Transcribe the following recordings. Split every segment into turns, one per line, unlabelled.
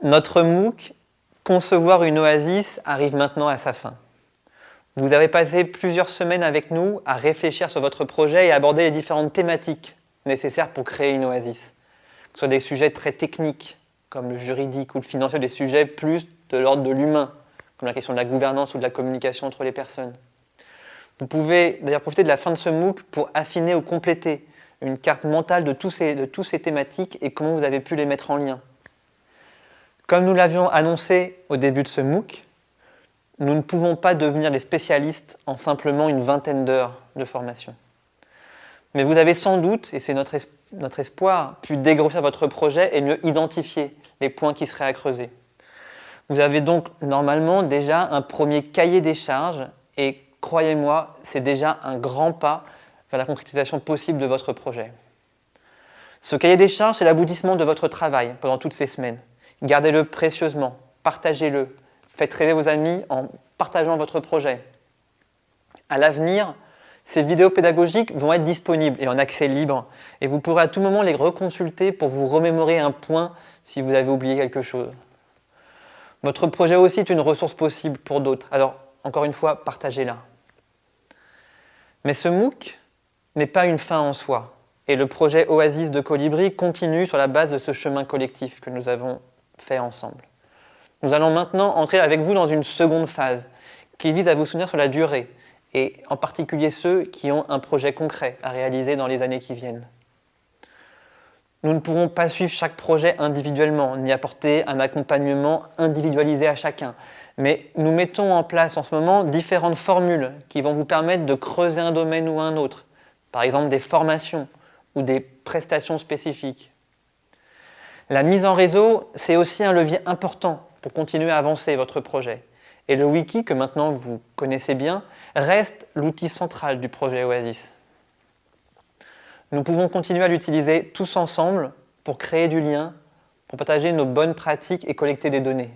Notre MOOC Concevoir une oasis arrive maintenant à sa fin. Vous avez passé plusieurs semaines avec nous à réfléchir sur votre projet et à aborder les différentes thématiques nécessaires pour créer une oasis. Que ce soit des sujets très techniques, comme le juridique ou le financier, des sujets plus de l'ordre de l'humain, comme la question de la gouvernance ou de la communication entre les personnes. Vous pouvez d'ailleurs profiter de la fin de ce MOOC pour affiner ou compléter une carte mentale de tous ces thématiques et comment vous avez pu les mettre en lien. Comme nous l'avions annoncé au début de ce MOOC, nous ne pouvons pas devenir des spécialistes en simplement une vingtaine d'heures de formation. Mais vous avez sans doute, et c'est notre espoir, pu dégrossir votre projet et mieux identifier les points qui seraient à creuser. Vous avez donc normalement déjà un premier cahier des charges et croyez-moi, c'est déjà un grand pas vers la concrétisation possible de votre projet. Ce cahier des charges, c'est l'aboutissement de votre travail pendant toutes ces semaines. Gardez-le précieusement, partagez-le, faites rêver vos amis en partageant votre projet. À l'avenir, ces vidéos pédagogiques vont être disponibles et en accès libre et vous pourrez à tout moment les reconsulter pour vous remémorer un point si vous avez oublié quelque chose. Votre projet aussi est une ressource possible pour d'autres, alors encore une fois, partagez-la. Mais ce MOOC n'est pas une fin en soi et le projet Oasis de Colibri continue sur la base de ce chemin collectif que nous avons fait ensemble. Nous allons maintenant entrer avec vous dans une seconde phase qui vise à vous soutenir sur la durée et en particulier ceux qui ont un projet concret à réaliser dans les années qui viennent. Nous ne pourrons pas suivre chaque projet individuellement, ni apporter un accompagnement individualisé à chacun, mais nous mettons en place en ce moment différentes formules qui vont vous permettre de creuser un domaine ou un autre, par exemple des formations ou des prestations spécifiques. La mise en réseau, c'est aussi un levier important pour continuer à avancer votre projet. Et le wiki, que maintenant vous connaissez bien, reste l'outil central du projet Oasis. Nous pouvons continuer à l'utiliser tous ensemble pour créer du lien, pour partager nos bonnes pratiques et collecter des données.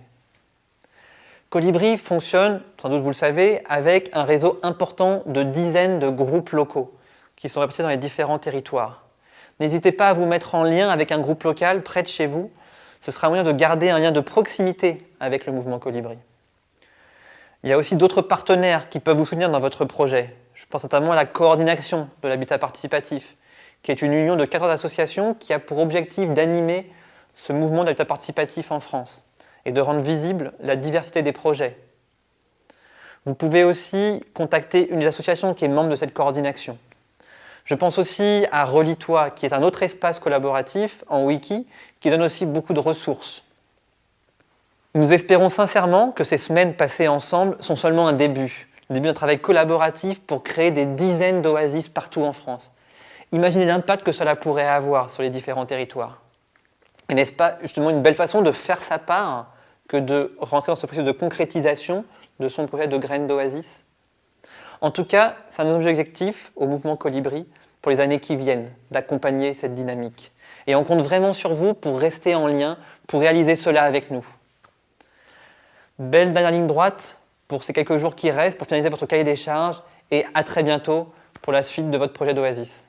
Colibri fonctionne, sans doute vous le savez, avec un réseau important de dizaines de groupes locaux qui sont répartis dans les différents territoires. N'hésitez pas à vous mettre en lien avec un groupe local près de chez vous. Ce sera un moyen de garder un lien de proximité avec le mouvement Colibri. Il y a aussi d'autres partenaires qui peuvent vous soutenir dans votre projet. Je pense notamment à la coordination de l'habitat participatif, qui est une union de 14 associations qui a pour objectif d'animer ce mouvement d'habitat participatif en France et de rendre visible la diversité des projets. Vous pouvez aussi contacter une des associations qui est membre de cette coordination. Je pense aussi à Relis-toi, qui est un autre espace collaboratif en wiki, qui donne aussi beaucoup de ressources. Nous espérons sincèrement que ces semaines passées ensemble sont seulement un début d'un travail collaboratif pour créer des dizaines d'oasis partout en France. Imaginez l'impact que cela pourrait avoir sur les différents territoires. Et n'est-ce pas justement une belle façon de faire sa part que de rentrer dans ce processus de concrétisation de son projet de graines d'oasis? En tout cas, c'est un de nos objectifs au mouvement Colibri pour les années qui viennent, d'accompagner cette dynamique. Et on compte vraiment sur vous pour rester en lien, pour réaliser cela avec nous. Belle dernière ligne droite pour ces quelques jours qui restent, pour finaliser votre cahier des charges, et à très bientôt pour la suite de votre projet d'Oasis.